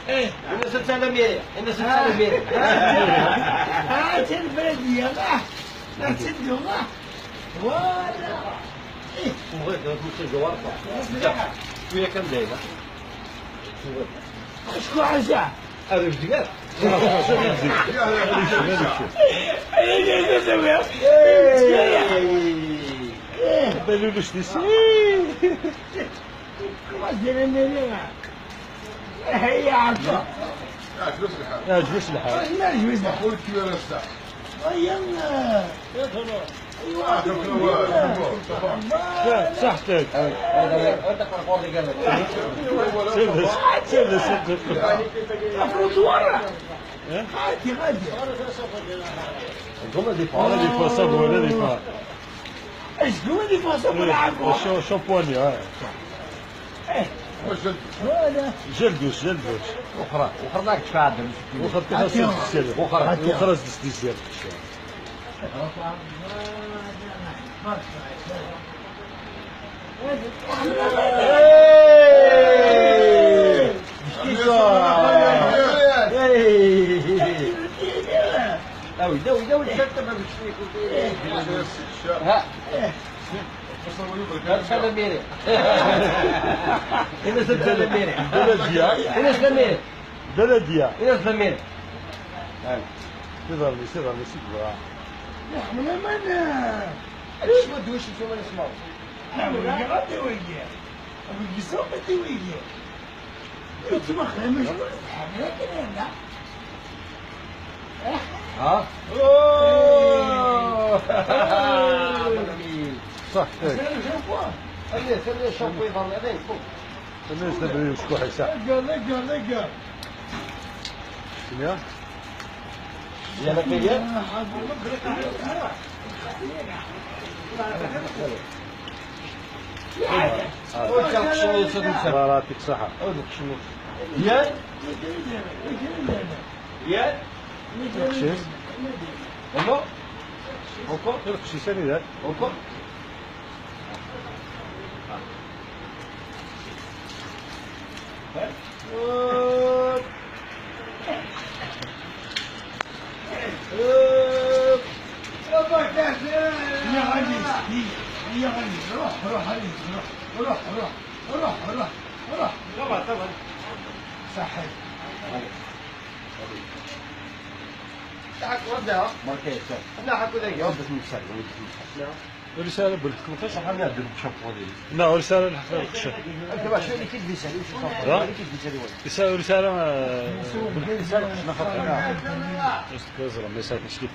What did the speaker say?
انا سلسله ميري انا سلسله ميري هات البلديه لا تسدوا ولا بغيت نمشي جوارفه شويه كم دايره شكون عشا هذا الجدار بلولوش ديسي هي عارفه يا جلوس الحال لا جوز قلت يا رسا يلا صحتك هذا فاضي قال سير افرض ورا غادي هم دي هذه فصل ولا دي فا ايش هو اللي فاصل العقل شامبوني هذا جلدوش اخرى ذاك تفادم وخر تخصص السير وخر السير دوي شتى ما بتشوفوا ها سلسله ميري انا سلسله ميري بلدية انا سلسله ميري بلدية انا سلسله ميري سير سير نحن من ايش ما دوش شو ما نسمعوا نعم غادي ويجي ابو بسوق بدي ويجي تسمح مش لكن لا ها صح خليه الشامبو يظل هذين فوق الناس تبي يشكو حساب لقى شنو يا لك مراتك صحة يا يا شيء Encore Encore شي سنة ذا Encore روح صحيح تعال ودها ماركيت لا حكوا ذا يوم بس مكسر رسالة بالكوفش صح انا ادري شوف هذه لا رسالة الحقيقة انت باش اللي كيف بيسالي وش صفر اللي كيف بيسالي رسالة بالكوفش نخاف ما يسالش كيف